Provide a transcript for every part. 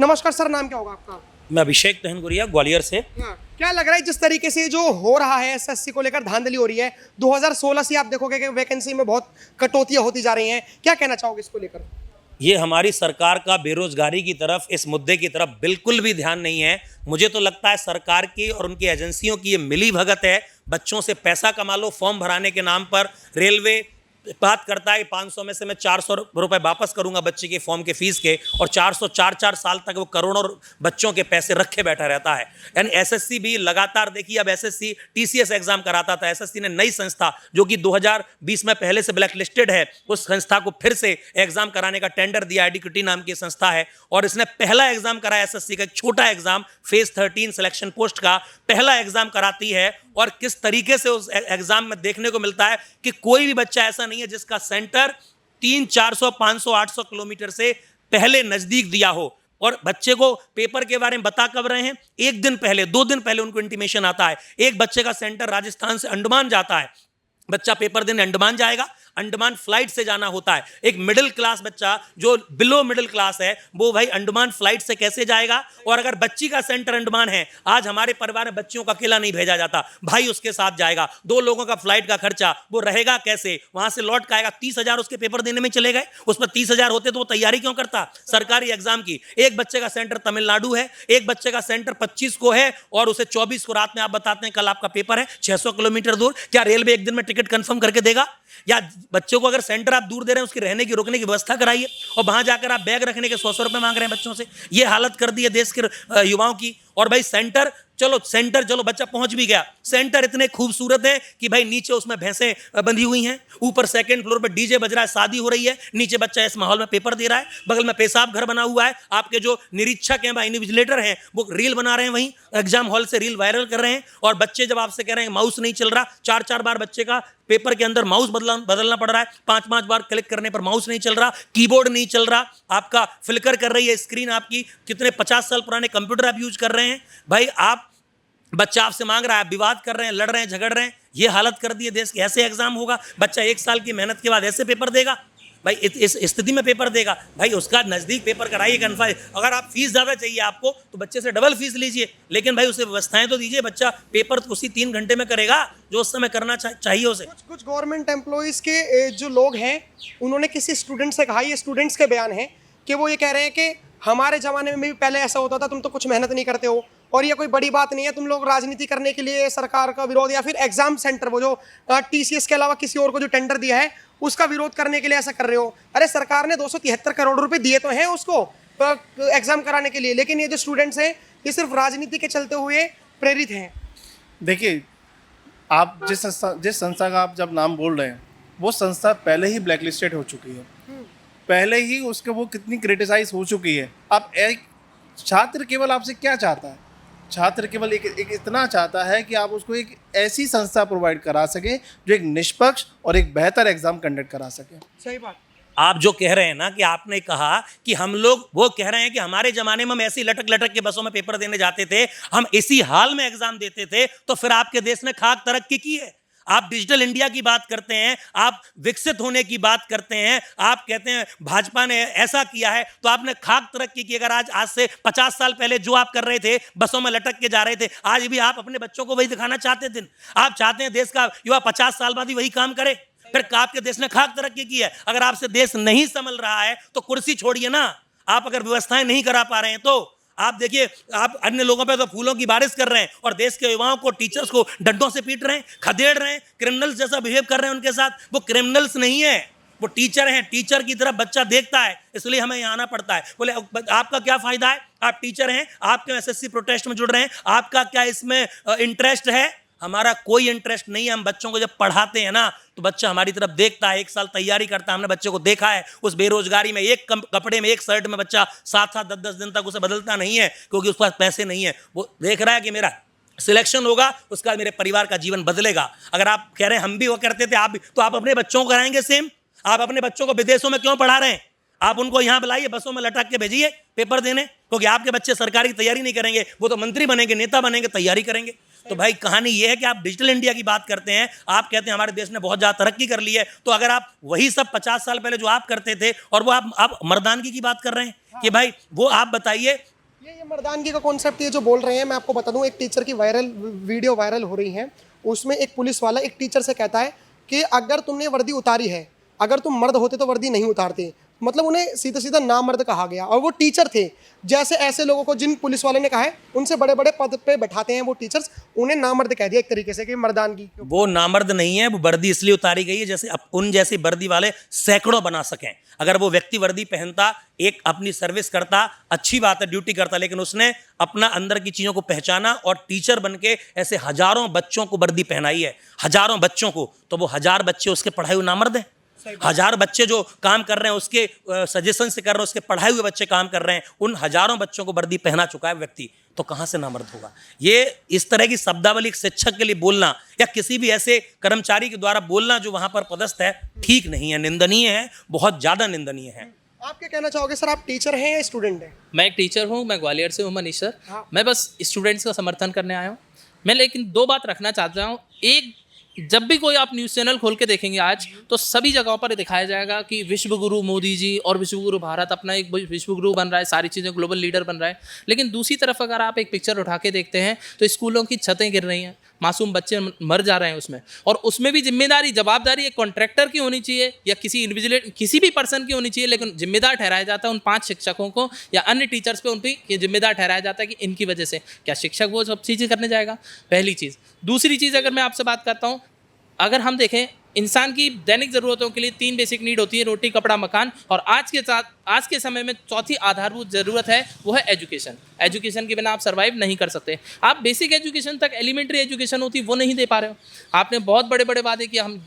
नमस्कार सर, नाम क्या होगा आपका? मैं अभिषेक तहनगुरिया ग्वालियर से। हाँ, क्या लग रहा है जिस तरीके से जो हो रहा है एसएससी को लेकर धांधली हो रही है, 2016 से आप देखोगे कि वैकेंसी में बहुत कटौतियां होती जा रही हैं, क्या कहना चाहोगे इसको लेकर? ये हमारी सरकार का बेरोजगारी की तरफ, इस मुद्दे की तरफ बिल्कुल भी ध्यान नहीं है। मुझे तो लगता है सरकार की और उनकी एजेंसियों की ये मिली भगत है। बच्चों से पैसा कमा लो, फॉर्म भराने के नाम पर रेलवे बात करता है 500 में से मैं 400 रुपए वापस करूंगा बच्चे के फॉर्म के फीस के, और 400 4 साल तक वो करोड़ों बच्चों के पैसे रखे बैठा रहता है। यानी एसएससी भी लगातार, देखिए अब एसएससी टीसीएस एग्जाम कराता था, एसएससी ने नई संस्था जो कि 2020 में पहले से ब्लैक लिस्टेड है, उस संस्था को फिर से एग्जाम कराने का टेंडर दिया। एडिक्विटी नाम की संस्था है और इसने पहला एग्जाम कराया एसएससी का, एक छोटा एग्जाम फेज 13 सिलेक्शन पोस्ट का पहला एग्जाम कराती है। और किस तरीके से उस एग्जाम में देखने को मिलता है कि कोई भी बच्चा ऐसा नहीं है जिसका सेंटर 300, 400, 500, 800 किलोमीटर से पहले नजदीक दिया हो। और बच्चे को पेपर के बारे में बता कब रहे हैं? एक दिन पहले, 2 दिन पहले उनको इंटीमेशन आता है। एक बच्चे का सेंटर राजस्थान से अंडमान जाता है, बच्चा पेपर देने अंडमान जाएगा, अंडमान फ्लाइट से जाना होता है। एक मिडिल क्लास बच्चा जो बिलो मिडिल क्लास है वो भाई अंडमान फ्लाइट से कैसे जाएगा? और अगर बच्ची का सेंटर अंडमान है, आज हमारे परिवार में बच्चियों का अकेला नहीं भेजा जाता, भाई उसके साथ जाएगा, 2 लोगों का फ्लाइट का खर्चा, वो रहेगा कैसे? वहां से लौट के आएगा, 30,000 उसके पेपर देने में चले गए। उस पर 30,000 होते तो वो तैयारी क्यों करता सरकारी एग्जाम की? एक बच्चे का सेंटर तमिलनाडु है, एक बच्चे का सेंटर 25 को है और उसे 24 को रात में आप बताते हैं कल आपका पेपर है 600 किलोमीटर दूर। क्या रेलवे एक दिन में टिकट कंफर्म करके देगा? या बच्चों को अगर सेंटर आप दूर दे रहे हैं, उसकी रहने की रुकने की व्यवस्था कराइए, और वहां जाकर आप बैग रखने के 100 रुपए मांग रहे हैं बच्चों से। ये हालत कर दी है देश के युवाओं की। और भाई सेंटर, चलो बच्चा पहुंच भी गया, सेंटर इतने खूबसूरत है कि भाई नीचे उसमें भैंसें बंधी हुई हैं, ऊपर सेकंड फ्लोर पे डीजे बज रहा है, शादी हो रही है, नीचे बच्चा इस माहौल में पेपर दे रहा है, बगल में पेशाब घर बना हुआ है, आपके जो निरीक्षक हैं, इन्विजिलेटर हैं, वो रील बना रहे हैं, वहीं एग्जाम हॉल से रील वायरल कर रहे हैं। और बच्चे जब आपसे कह रहे हैं माउस नहीं चल रहा, 4 बार बच्चे का पेपर के अंदर माउस बदलना पड़ रहा है, 5 बार क्लिक करने पर माउस नहीं चल रहा, कीबोर्ड नहीं चल रहा, आपका फ्लिकर कर रही है स्क्रीन, आपकी कितने 50 साल पुराने कंप्यूटर आप यूज कर रहे हैं। भाई आप, बच्चा आपसे मांग रहा है, आप विवाद कर रहे हैं, लड़ रहे हैं, झगड़ रहे हैं। ये हालत कर दी है देश की। ऐसे एग्जाम होगा, बच्चा 1 साल की मेहनत के बाद ऐसे पेपर देगा? भाई इस स्थिति में पेपर देगा? भाई उसका नजदीक पेपर कराइए कन्फर्म। अगर आप फीस ज्यादा चाहिए आपको तो बच्चे से डबल फीस लीजिए, लेकिन भाई उसे व्यवस्थाएं तो दीजिए। बच्चा पेपर तो उसी 3 घंटे में करेगा जो उस समय करना चाहिए उसे। कुछ गवर्नमेंट एम्प्लॉयज के जो लोग हैं, उन्होंने किसी स्टूडेंट से कहा, ये स्टूडेंट्स के बयान है कि वो ये कह रहे हैं कि हमारे जमाने में भी पहले ऐसा होता था, तुम तो कुछ मेहनत नहीं करते हो और ये कोई बड़ी बात नहीं है, तुम लोग राजनीति करने के लिए सरकार का विरोध या फिर एग्जाम सेंटर, वो जो टीसीएस के अलावा किसी और को जो टेंडर दिया है उसका विरोध करने के लिए ऐसा कर रहे हो। अरे सरकार ने 273 करोड़ रुपए दिए तो हैं उसको एग्जाम कराने के लिए, लेकिन ये जो स्टूडेंट्स हैं ये सिर्फ राजनीति के चलते हुए प्रेरित हैं। देखिए, आप जिस संस्था का आप जब नाम बोल रहे हैं, वो संस्था पहले ही ब्लैक लिस्टेड हो चुकी है, पहले ही उसके वो कितनी क्रिटिसाइज हो चुकी है। अब एक छात्र केवल आपसे क्या चाहता है? छात्र केवल एक इतना चाहता है कि आप उसको एक ऐसी संस्था प्रोवाइड करा सके जो एक निष्पक्ष और एक बेहतर एग्जाम कंडक्ट करा सके। सही बात। आप जो कह रहे हैं ना कि आपने कहा कि हम लोग, वो कह रहे हैं कि हमारे जमाने में हम ऐसी लटक लटक के बसों में पेपर देने जाते थे, हम इसी हाल में एग्जाम देते थे, तो फिर आपके देश ने खाक तरक्की की है। आप डिजिटल इंडिया की बात करते हैं, आप विकसित होने की बात करते हैं, आप कहते हैं भाजपा ने ऐसा किया है, तो आपने खाक तरक्की की। अगर आज से 50 साल पहले जो आप कर रहे थे, बसों में लटक के जा रहे थे, आज भी आप अपने बच्चों को वही दिखाना चाहते थे। आप चाहते हैं देश का युवा 50 साल बाद भी वही काम करे, फिर आपके देश ने खाक तरक्की की है। अगर आपसे देश नहीं संभल रहा है तो कुर्सी छोड़िए ना। आप अगर व्यवस्थाएं नहीं करा पा रहे हैं तो आप देखिए, आप अन्य लोगों पे तो फूलों की बारिश कर रहे हैं और देश के युवाओं को, टीचर्स को डंडों से पीट रहे हैं, खदेड़ रहे हैं, क्रिमिनल्स जैसा बिहेव कर रहे हैं उनके साथ। वो क्रिमिनल्स नहीं है, वो टीचर हैं। टीचर की तरफ बच्चा देखता है, इसलिए हमें यहाँ आना पड़ता है। बोले आपका क्या फायदा है? आप टीचर हैं, आप क्यों एसएससी प्रोटेस्ट में जुड़ रहे हैं? आपका क्या इसमें इंटरेस्ट है? हमारा कोई इंटरेस्ट नहीं है। हम बच्चों को जब पढ़ाते हैं ना तो बच्चा हमारी तरफ देखता है, 1 साल तैयारी करता है। हमने बच्चे को देखा है उस बेरोजगारी में, एक कपड़े में, एक शर्ट में बच्चा 7-7, 10-10 दिन तक उसे बदलता नहीं है, क्योंकि उसके पास पैसे नहीं है। वो देख रहा है कि मेरा सिलेक्शन होगा, उसका मेरे परिवार का जीवन बदलेगा। अगर आप कह रहे हैं हम भी वो करते थे, आप भी, तो आप अपने बच्चों को कराएंगे सेम? आप अपने बच्चों को विदेशों में क्यों पढ़ा रहे हैं? आप उनको यहाँ बुलाइए, बसों में लटक के भेजिए पेपर देने, क्योंकि आपके बच्चे सरकारी तैयारी नहीं करेंगे, वो तो मंत्री बनेंगे, नेता बनेंगे, तैयारी करेंगे। तो भाई कहानी ये है कि आप डिजिटल इंडिया की बात करते हैं, आप कहते हैं हमारे देश ने बहुत ज़्यादा तरक्की कर ली है, तो अगर आप वही सब 50 साल पहले जो आप करते थे, और वो आप मर्दानगी की बात कर रहे हैं कि भाई वो आप बताइए ये मर्दानगी का कॉन्सेप्ट ये जो बोल रहे हैं, मैं आपको बता दूं, एक टीचर की वीडियो वायरल हो रही है। उसमें एक पुलिस वाला एक टीचर से कहता है कि अगर तुमने वर्दी उतारी है, अगर तुम मर्द होते तो वर्दी नहीं उतारते। मतलब उन्हें सीधा सीधा नामर्द कहा गया, और वो टीचर थे। जैसे ऐसे लोगों को जिन पुलिस वाले ने कहा है उनसे बड़े बड़े पद पे बैठाते हैं वो टीचर्स, उन्हें नामर्द कह दिया एक तरीके से कि मर्दानगी। वो नामर्द नहीं है, वो वर्दी इसलिए उतारी गई है जैसे उन जैसी वर्दी वाले सैकड़ों बना सकें। अगर वो व्यक्ति वर्दी पहनता, एक अपनी सर्विस करता, अच्छी बात है, ड्यूटी करता, लेकिन उसने अपना अंदर की चीज़ों को पहचाना और टीचर बन के ऐसे हजारों बच्चों को वर्दी पहनाई है, हजारों बच्चों को। तो वो 1000 बच्चे उसके पढ़ाए हुए नामर्द हैं? 1000 बच्चे जो काम कर रहे हैं उसके सजेशन से कर रहे हैं, उसके पढ़ाए हुए बच्चे काम कर रहे हैं, उन हजारों बच्चों को वर्दी पहना चुका है व्यक्ति, तो कहां से नामर्द होगा? ये इस तरह की शब्दावली एक शिक्षक के लिए बोलना या किसी भी ऐसे कर्मचारी के द्वारा बोलना जो वहां पर पदस्थ है, ठीक नहीं है, निंदनीय है, बहुत ज्यादा निंदनीय है। आप क्या कहना चाहोगे सर? आप टीचर हैं या स्टूडेंट हैं? मैं एक टीचर हूँ, मैं ग्वालियर से हूँ मनीष सर। हाँ। मैं बस स्टूडेंट्स का समर्थन करने आया हूँ। मैं लेकिन 2 बात रखना चाहता हूँ। एक, जब भी कोई आप न्यूज़ चैनल खोल के देखेंगे आज, तो सभी जगहों पर दिखाया जाएगा कि विश्व गुरु मोदी जी और विश्व गुरु भारत अपना एक विश्व गुरु बन रहा है, सारी चीज़ें ग्लोबल लीडर बन रहा है। लेकिन दूसरी तरफ अगर आप एक पिक्चर उठा के देखते हैं तो स्कूलों की छतें गिर रही हैं, मासूम बच्चे मर जा रहे हैं उसमें, और उसमें भी जिम्मेदारी जवाबदारी एक कॉन्ट्रैक्टर की होनी चाहिए या किसी इंडिविजुअल किसी भी पर्सन की होनी चाहिए, लेकिन जिम्मेदार ठहराया जाता है उन 5 शिक्षकों को या अन्य टीचर्स पे, उन पर ये जिम्मेदार ठहराया जाता है कि इनकी वजह से क्या शिक्षक वो सब चीज़ें करने जाएगा? पहली चीज़। दूसरी चीज़, अगर मैं आपसे बात करता हूँ, अगर हम देखें इंसान की दैनिक ज़रूरतों के लिए 3 बेसिक नीड होती है, रोटी, कपड़ा, मकान, और आज के समय में चौथी आधारभूत ज़रूरत है, वो है एजुकेशन। एजुकेशन के बिना आप सर्वाइव नहीं कर सकते। आप बेसिक एजुकेशन तक, एलिमेंट्री एजुकेशन होती है, वो नहीं दे पा रहे हो। आपने बहुत बड़े बड़े वादे किए, हम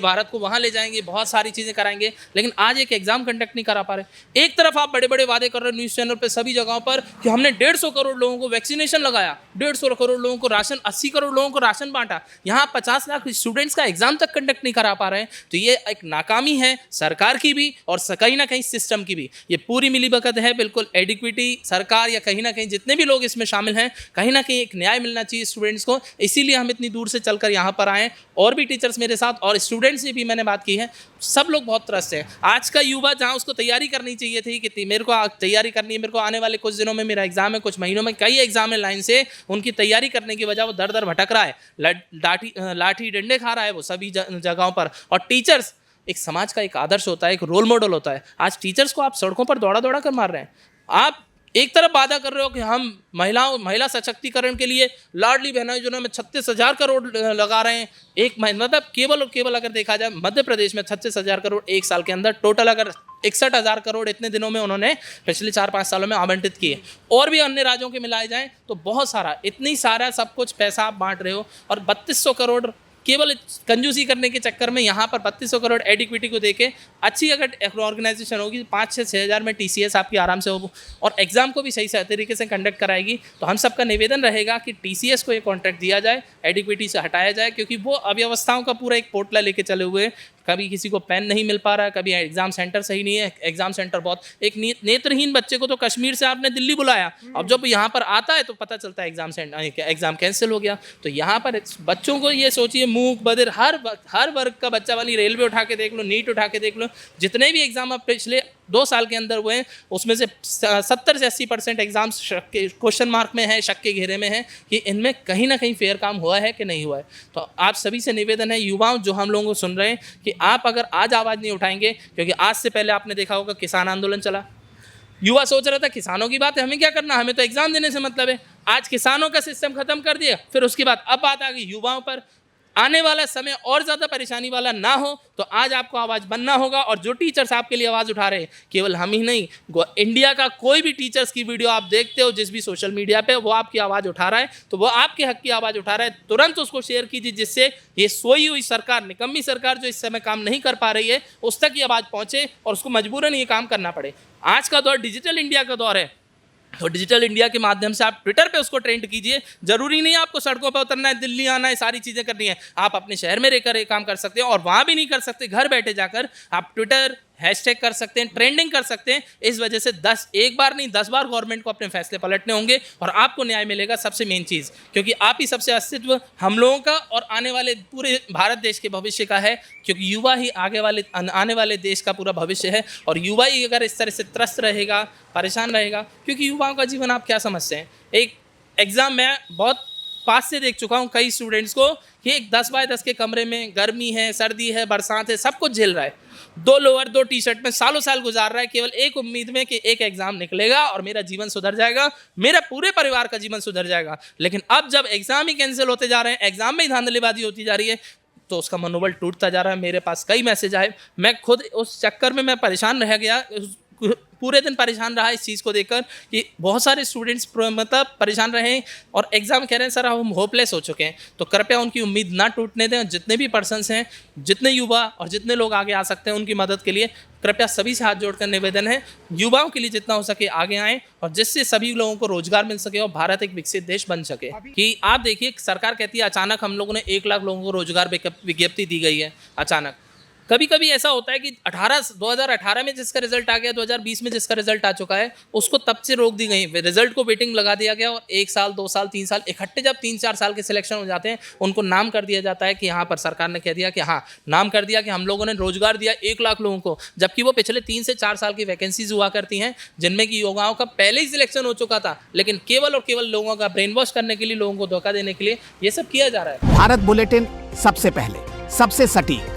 भारत को वहाँ ले जाएंगे, बहुत सारी चीज़ें कराएंगे, लेकिन आज एक एग्जाम कंडक्ट नहीं करा पा रहे। एक तरफ आप बड़े बड़े वादे कर रहे हो न्यूज़ चैनल पर सभी जगहों पर कि हमने 150 करोड़ लोगों को वैक्सीनेशन लगाया, 150 करोड़ लोगों को राशन, 80 करोड़ लोगों को राशन बांटा, यहाँ 50 लाख स्टूडेंट्स का एग्जाम तक कंडक्ट नहीं करा पा रहे हैं। तो ये एक नाकामी है सरकार की भी और कहीं ना कहीं सिस्टम की भी। ये पूरी मिलीभगत है, बिल्कुल एडिक्विटी सरकार या कहीं ना कहीं जितने भी लोग इसमें शामिल हैं, कहीं ना कहीं एक न्याय मिलना चाहिए स्टूडेंट्स को। इसीलिए हम इतनी दूर से चलकर यहाँ पर आए, और भी टीचर्स मेरे साथ और स्टूडेंट्स से भी मैंने बात की है, सब लोग बहुत त्रस्त हैं। आज का युवा जहाँ उसको तैयारी करनी चाहिए थी कि मेरे को तैयारी करनी है, मेरे को आने वाले कुछ दिनों में मेरा एग्जाम है, कुछ महीनों में कई एग्जाम है लाइन से, उनकी तैयारी करने की वजह वो दर दर भटक रहा है, लाठी डंडे खा रहा है वो सभी जगहों पर। और टीचर्स एक समाज का एक आदर्श होता है, एक रोल मॉडल होता है। आज टीचर्स को आप सड़कों पर दौड़ा दौड़ा कर मार रहे हैं। आप एक तरफ वादा कर रहे हो कि हम महिला सशक्तिकरण के लिए लाडली बहना योजना में 36,000 करोड़ लगा रहे हैं। एक मतलब केवल अगर देखा जाए मध्य प्रदेश में 36,000 करोड़ एक साल के अंदर, टोटल अगर 61,000 करोड़ इतने दिनों में उन्होंने पिछले 4-5 सालों में आवंटित किए, और भी अन्य राज्यों के मिलाए जाएं तो बहुत सारा, इतनी सारा सब कुछ पैसा आप बांट रहे हो। और 3200 करोड़ केवल कंजूसी करने के चक्कर में यहाँ पर 3200 करोड़ एडिक्विटी को देके अच्छी अगर ऑर्गेनाइजेशन होगी 5-6 हज़ार में TCS आपकी आराम से हो, और एग्जाम को भी सही तरीके से कंडक्ट कराएगी। तो हम सबका निवेदन रहेगा कि TCS को ये कॉन्ट्रैक्ट दिया जाए, एडिक्विटी से हटाया जाए, क्योंकि वो अव्यवस्थाओं का पूरा एक पोर्टल लेके चले हुए हैं। कभी किसी को पेन नहीं मिल पा रहा है, कभी एग्जाम सेंटर सही नहीं है, एग्जाम सेंटर बहुत, एक नेत्रहीन बच्चे को तो कश्मीर से आपने दिल्ली बुलाया, अब जब यहाँ पर आता है तो पता चलता है एग्जाम कैंसिल हो गया। तो यहाँ पर बच्चों को ये सोचिए, मूक बधिर हर वर्ग का बच्चा वाली, रेलवे उठा के देख लो, नीट उठा के देख लो, जितने भी एग्जाम अब पिछले 2 साल के अंदर हुए हैं उसमें से 70 से 80% एग्जाम क्वेश्चन मार्क में है, शक के घेरे में है कि इनमें कहीं ना कहीं फेयर काम हुआ है कि नहीं हुआ है। तो आप सभी से निवेदन है, युवाओं जो हम लोगों को सुन रहे हैं, कि आप अगर आज आवाज़ नहीं उठाएंगे, क्योंकि आज से पहले आपने देखा होगा किसान आंदोलन चला, युवा सोच रहा था किसानों की बात है, हमें क्या करना, हमें तो एग्जाम देने से मतलब है। आज किसानों का सिस्टम खत्म कर दिया, फिर उसके बाद अब बात आ गई युवाओं पर। आने वाला समय और ज़्यादा परेशानी वाला ना हो तो आज आपको आवाज़ बनना होगा। और जो टीचर्स आपके लिए आवाज़ उठा रहे हैं, केवल हम ही नहीं, इंडिया का कोई भी टीचर्स की वीडियो आप देखते हो जिस भी सोशल मीडिया पे, वो आपकी आवाज़ उठा रहा है, तो वो आपके हक की आवाज़ उठा रहा है। तुरंत उसको शेयर कीजिए, जिससे ये सोई हुई सरकार, निकम्मी सरकार जो इस समय काम नहीं कर पा रही है, उस तक ये आवाज़ पहुँचे और उसको मजबूरन ये काम करना पड़े। आज का दौर डिजिटल इंडिया का दौर है, तो डिजिटल इंडिया के माध्यम से आप ट्विटर पे उसको ट्रेंड कीजिए। जरूरी नहीं है आपको सड़कों पे उतरना है, दिल्ली आना है, सारी चीज़ें करनी है। आप अपने शहर में रहकर ये काम कर सकते हैं, और वहाँ भी नहीं कर सकते, घर बैठे जाकर आप ट्विटर, हैशटैग कर सकते हैं, ट्रेंडिंग कर सकते हैं। इस वजह से एक बार नहीं 10 बार गवर्नमेंट को अपने फैसले पलटने होंगे और आपको न्याय मिलेगा, सबसे मेन चीज़, क्योंकि आप ही सबसे अस्तित्व हम लोगों का और आने वाले पूरे भारत देश के भविष्य का है, क्योंकि युवा ही आने वाले देश का पूरा भविष्य है। और युवा ही अगर इस तरह से त्रस्त रहेगा, परेशान रहेगा, क्योंकि युवाओं का जीवन आप क्या समझते हैं, एक एग्ज़ाम में बहुत पास से देख चुका हूँ कई स्टूडेंट्स को कि एक 10 बाय 10 के कमरे में गर्मी है, सर्दी है, बरसात है, सब कुछ झेल रहा है, 2 लोअर 2 टी शर्ट में सालों साल गुजार रहा है, केवल एक उम्मीद में कि एक एग्जाम निकलेगा और मेरा जीवन सुधर जाएगा, मेरा पूरे परिवार का जीवन सुधर जाएगा। लेकिन अब जब एग्जाम ही कैंसिल होते जा रहे हैं, एग्जाम में ही धांधलीबाजी होती जा रही है, तो उसका मनोबल टूटता जा रहा है। मेरे पास कई मैसेज आए, मैं खुद उस चक्कर में मैं परेशान रह गया, पूरे दिन परेशान रहा इस चीज़ को देखकर कि बहुत सारे स्टूडेंट्स मतलब परेशान रहे हैं और एग्ज़ाम कह रहे हैं सर हम होपलेस हो चुके हैं। तो कृपया उनकी उम्मीद ना टूटने दें और जितने भी पर्सन्स हैं, जितने युवा और जितने लोग आगे आ सकते हैं उनकी मदद के लिए कृपया सभी से हाथ जोड़कर निवेदन है, युवाओं के लिए जितना हो सके आगे आएँ और जिससे सभी लोगों को रोजगार मिल सके और भारत एक विकसित देश बन सके। कि आप देखिए सरकार कहती है अचानक हम लोगों ने 1 लाख लोगों को रोजगार विज्ञप्ति दी गई है अचानक। कभी कभी ऐसा होता है कि 2018 में जिसका रिजल्ट आ गया, 2020 में जिसका रिजल्ट आ चुका है, उसको तब से रोक दी गई, रिजल्ट को वेटिंग लगा दिया गया और 1 साल 2 साल 3 साल इकट्ठे जब 3-4 साल के सिलेक्शन हो जाते हैं, उनको नाम कर दिया जाता है कि यहाँ पर सरकार ने कह दिया कि हाँ नाम कर दिया कि हम लोगों ने रोजगार दिया 1 लाख लोगों को, जबकि वो पिछले 3 से 4 साल की वैकेंसीज हुआ करती हैं जिनमें कि युवाओं का पहले ही सिलेक्शन हो चुका था, लेकिन केवल और केवल लोगों का ब्रेन वॉश करने के लिए, लोगों को धोखा देने के लिए ये सब किया जा रहा है। भारत बुलेटिन सबसे पहले, सबसे सटीक,